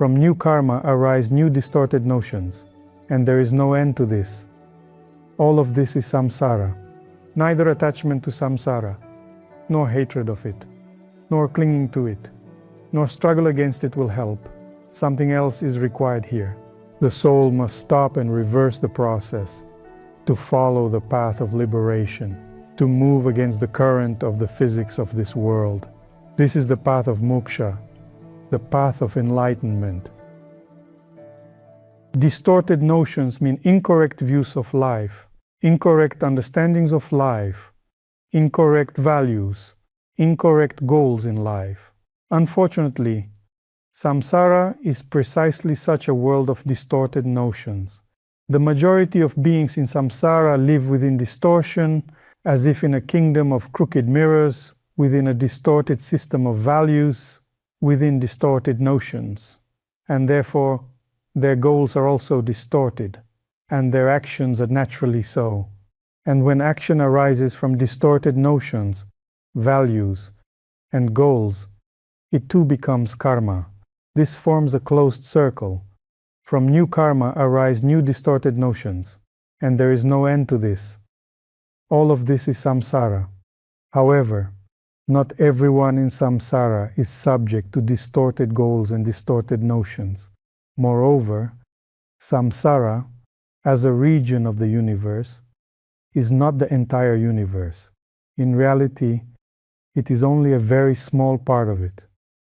From new karma arise new distorted notions, and there is no end to this. All of this is samsara. Neither attachment to samsara, nor hatred of it, nor clinging to it, nor struggle against it will help. Something else is required here. The soul must stop and reverse the process, to follow the path of liberation, to move against the current of the physics of this world. This is the path of moksha, the path of enlightenment. Distorted notions mean incorrect views of life, incorrect understandings of life, incorrect values, incorrect goals in life. Unfortunately, samsara is precisely such a world of distorted notions. The majority of beings in samsara live within distortion, as if in a kingdom of crooked mirrors, within a distorted system of values, within distorted notions. And therefore, their goals are also distorted, and their actions are naturally so. And when action arises from distorted notions, values, and goals, it too becomes karma. This forms a closed circle. From new karma arise new distorted notions, and there is no end to this. All of this is samsara. However, not everyone in samsara is subject to distorted goals and distorted notions. Moreover, samsara, as a region of the universe, is not the entire universe. In reality, it is only a very small part of it.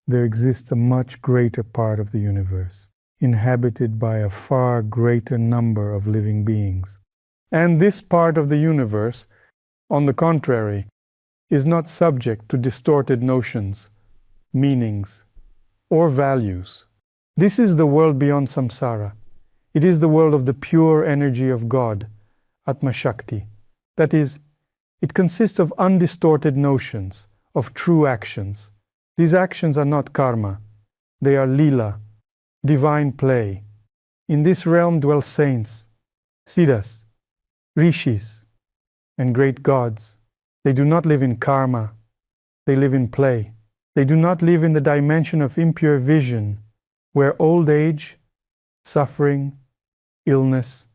There exists a much greater part of the universe, inhabited by a far greater number of living beings. And this part of the universe, on the contrary, is not subject to distorted notions, meanings, or values. This is the world beyond samsara. It is the world of the pure energy of God, Atma Shakti. That is, it consists of undistorted notions, of true actions. These actions are not karma. They are Lila, divine play. In this realm dwell saints, siddhas, rishis, and great gods. They do not live in karma. They live in play. They do not live in the dimension of impure vision, where old age, suffering, illness,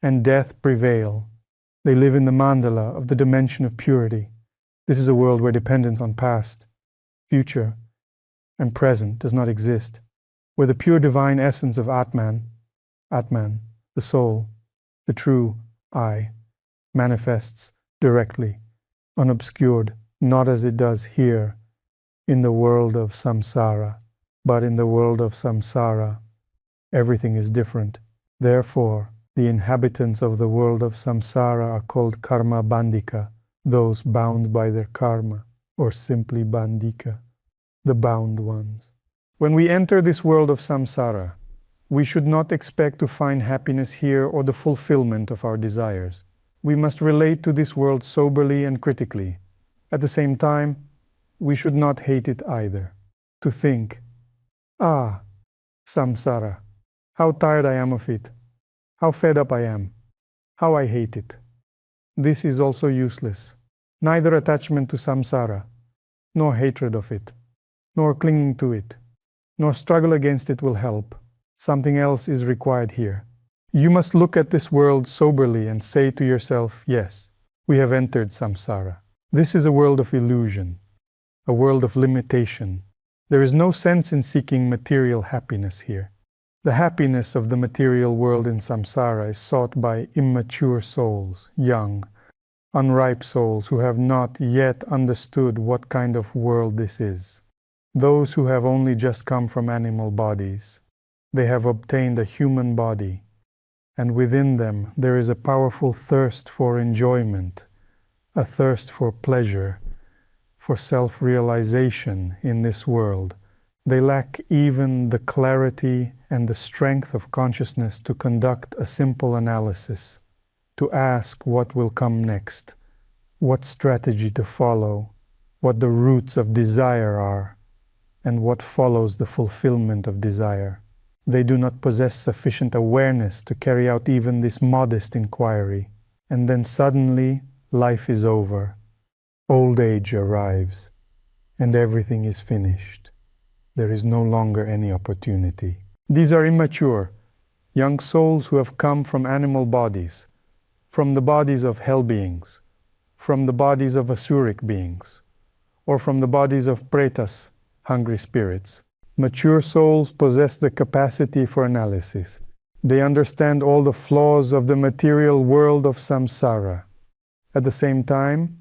and death prevail. They live in the mandala of the dimension of purity. This is a world where dependence on past, future, and present does not exist, where the pure divine essence of Atman, the soul, the true I, manifests directly, unobscured, not as it does here in the world of samsara, but in the world of samsara, everything is different. Therefore, the inhabitants of the world of samsara are called karma bandika, those bound by their karma, or simply bandika, the bound ones. When we enter this world of samsara, we should not expect to find happiness here or the fulfillment of our desires. We must relate to this world soberly and critically. At the same time, we should not hate it either. To think, samsara, how tired I am of it, how fed up I am, how I hate it. This is also useless. Neither attachment to samsara, nor hatred of it, nor clinging to it, nor struggle against it will help. Something else is required here. You must look at this world soberly and say to yourself, yes, we have entered samsara. This is a world of illusion, a world of limitation. There is no sense in seeking material happiness here. The happiness of the material world in samsara is sought by immature souls, young, unripe souls who have not yet understood what kind of world this is. Those who have only just come from animal bodies. They have obtained a human body, and within them there is a powerful thirst for enjoyment, a thirst for pleasure, for self-realization in this world. They lack even the clarity and the strength of consciousness to conduct a simple analysis, to ask what will come next, what strategy to follow, what the roots of desire are, and what follows the fulfillment of desire. They do not possess sufficient awareness to carry out even this modest inquiry, and then suddenly life is over. Old age arrives, and everything is finished. there is no longer any opportunity. These are immature, young souls who have come from animal bodies, from the bodies of hell beings, from the bodies of asuric beings, or from the bodies of pretas, hungry spirits. Mature souls possess the capacity for analysis. They understand all the flaws of the material world of samsara. At the same time,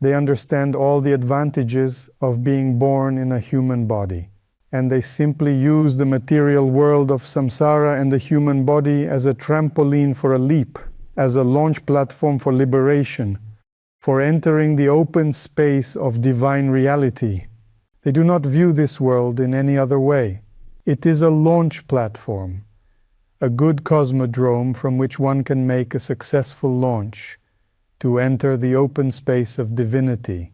they understand all the advantages of being born in a human body. And they simply use the material world of samsara and the human body as a trampoline for a leap, as a launch platform for liberation, for entering the open space of divine reality. They do not view this world in any other way. It is a launch platform, a good cosmodrome from which one can make a successful launch to enter the open space of divinity,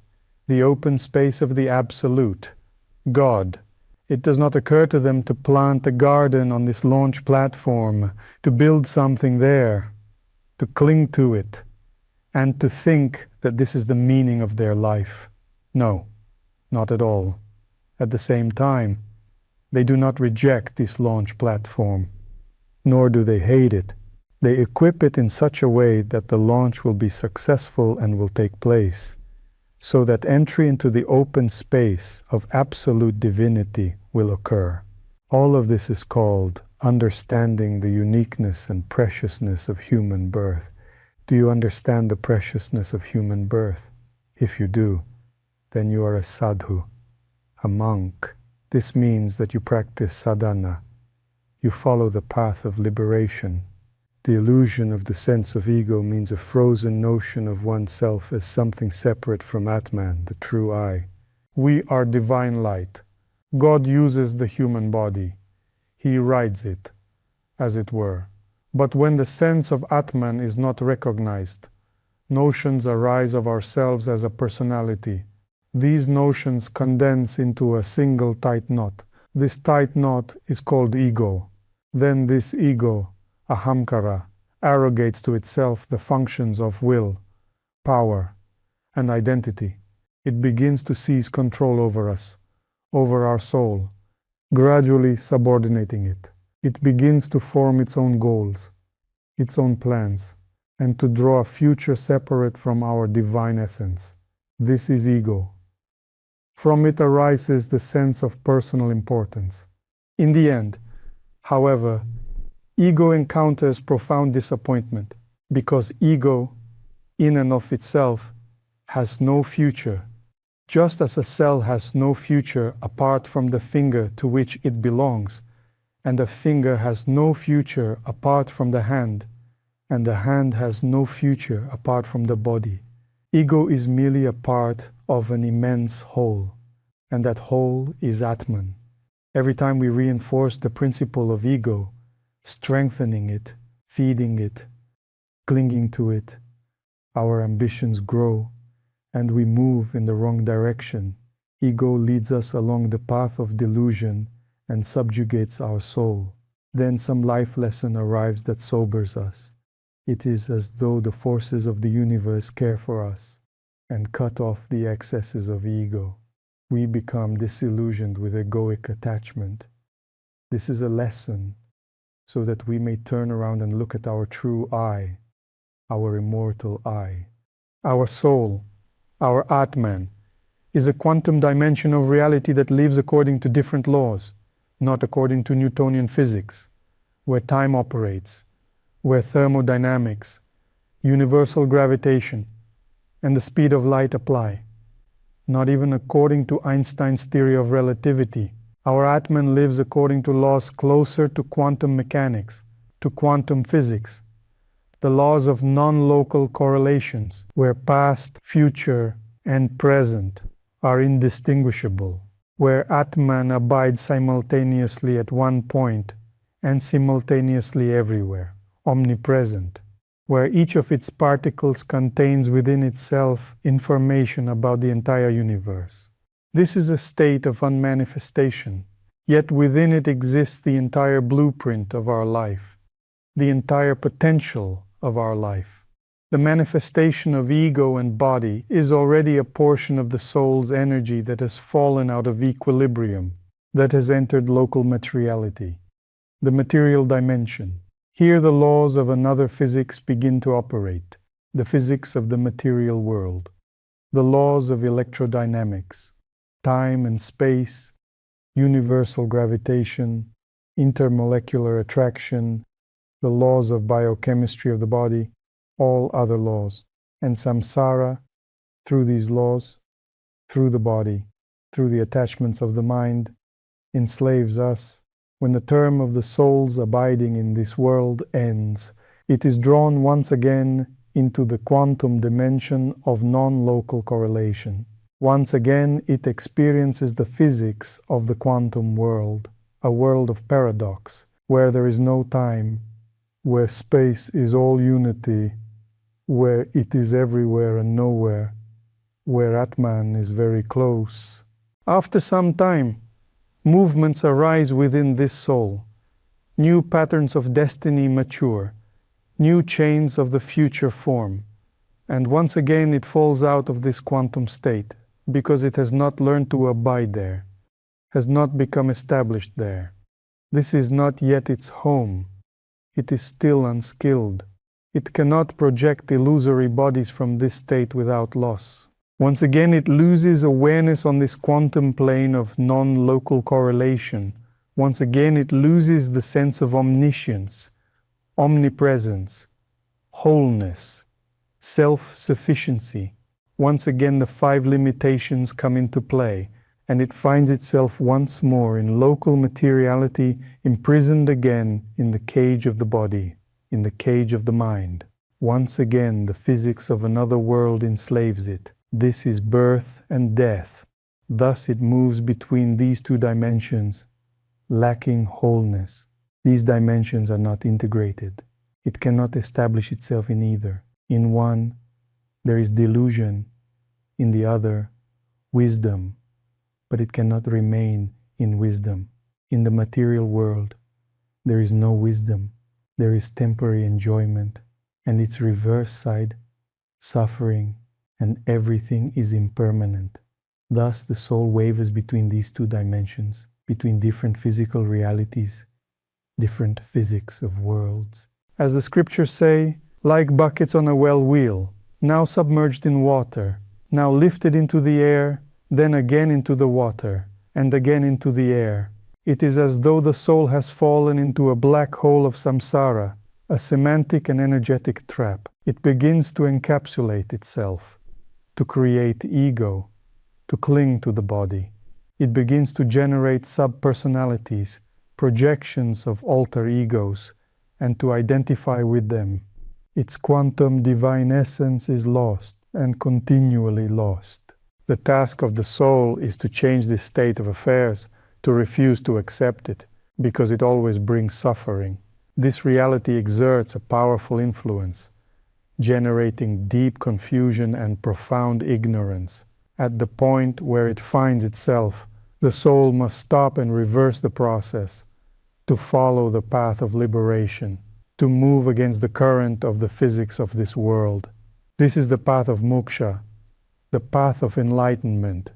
the open space of the Absolute, God. It does not occur to them to plant a garden on this launch platform, to build something there, to cling to it, and to think that this is the meaning of their life. No, not at all. At the same time, they do not reject this launch platform, nor do they hate it. They equip it in such a way that the launch will be successful and will take place, so that entry into the open space of absolute divinity will occur. All of this is called understanding the uniqueness and preciousness of human birth. Do you understand the preciousness of human birth? If you do, then you are a sadhu, a monk. This means that you practice sadhana. You follow the path of liberation. The illusion of the sense of ego means a frozen notion of oneself as something separate from Atman, the true I. We are divine light. God uses the human body. He rides it, as it were. But when the sense of Atman is not recognized, notions arise of ourselves as a personality. These notions condense into a single tight knot. This tight knot is called ego. Then this ego, ahamkara, arrogates to itself the functions of will, power, and identity. It begins to seize control over us, over our soul, gradually subordinating it. It begins to form its own goals, its own plans, and to draw a future separate from our divine essence. This is ego. From it arises the sense of personal importance. In the end, however, ego encounters profound disappointment, because ego, in and of itself, has no future, just as a cell has no future apart from the finger to which it belongs, and a finger has no future apart from the hand, and the hand has no future apart from the body. Ego is merely a part of an immense whole, and that whole is Atman. Every time we reinforce the principle of ego, strengthening it, feeding it, clinging to it, our ambitions grow, and we move in the wrong direction. Ego leads us along the path of delusion and subjugates our soul. Then some life lesson arrives that sobers us. It is as though the forces of the universe care for us and cut off the excesses of ego. We become disillusioned with egoic attachment. This is a lesson so that we may turn around and look at our true I, our immortal I. Our soul, our Atman, is a quantum dimension of reality that lives according to different laws, not according to Newtonian physics, where time operates, where thermodynamics, universal gravitation, and the speed of light apply. Not even according to Einstein's theory of relativity. Our Atman lives according to laws closer to quantum mechanics, to quantum physics, the laws of non-local correlations, where past, future, and present are indistinguishable, where Atman abides simultaneously at one point and simultaneously everywhere, omnipresent, where each of its particles contains within itself information about the entire universe. This is a state of unmanifestation, yet within it exists the entire blueprint of our life, the entire potential of our life. The manifestation of ego and body is already a portion of the soul's energy that has fallen out of equilibrium. that has entered local materiality, the material dimension. Here the laws of another physics begin to operate, the physics of the material world, the laws of electrodynamics, time and space, universal gravitation, intermolecular attraction, the laws of biochemistry of the body, all other laws. And samsara, through these laws, through the body, through the attachments of the mind, enslaves us. When the term of the soul's abiding in this world ends, it is drawn once again into the quantum dimension of non-local correlation. Once again, it experiences the physics of the quantum world, a world of paradox, where there is no time, where space is all unity, where it is everywhere and nowhere, where Atman is very close. After some time, movements arise within this soul. New patterns of destiny mature. New chains of the future form. And once again it falls out of this quantum state, because it has not learned to abide there, has not become established there. This is not yet its home. It is still unskilled. It cannot project illusory bodies from this state without loss. Once again it loses awareness on this quantum plane of non-local correlation. Once again it loses the sense of omniscience, omnipresence, wholeness, self-sufficiency. Once again the 5 limitations come into play, and it finds itself once more in local materiality, imprisoned again in the cage of the body, in the cage of the mind. Once again the physics of another world enslaves it. This is birth and death. Thus it moves between these 2 dimensions, lacking wholeness. These dimensions are not integrated. It cannot establish itself in either. In one, there is delusion. In the other, wisdom. But it cannot remain in wisdom. In the material world, there is no wisdom. There is temporary enjoyment, and its reverse side, suffering, and everything is impermanent. Thus the soul wavers between these 2 dimensions, between different physical realities, different physics of worlds. As the scriptures say, like buckets on a well wheel, now submerged in water, now lifted into the air, then again into the water, and again into the air. It is as though the soul has fallen into a black hole of samsara, a semantic and energetic trap. It begins to encapsulate itself, to create ego, to cling to the body. It begins to generate sub-personalities, projections of alter egos, and to identify with them. Its quantum divine essence is lost, and continually lost. The task of the soul is to change this state of affairs, to refuse to accept it, because it always brings suffering. This reality exerts a powerful influence, generating deep confusion and profound ignorance. At the point where it finds itself, the soul must stop and reverse the process, to follow the path of liberation, to move against the current of the physics of this world. This is the path of Moksha, the path of enlightenment,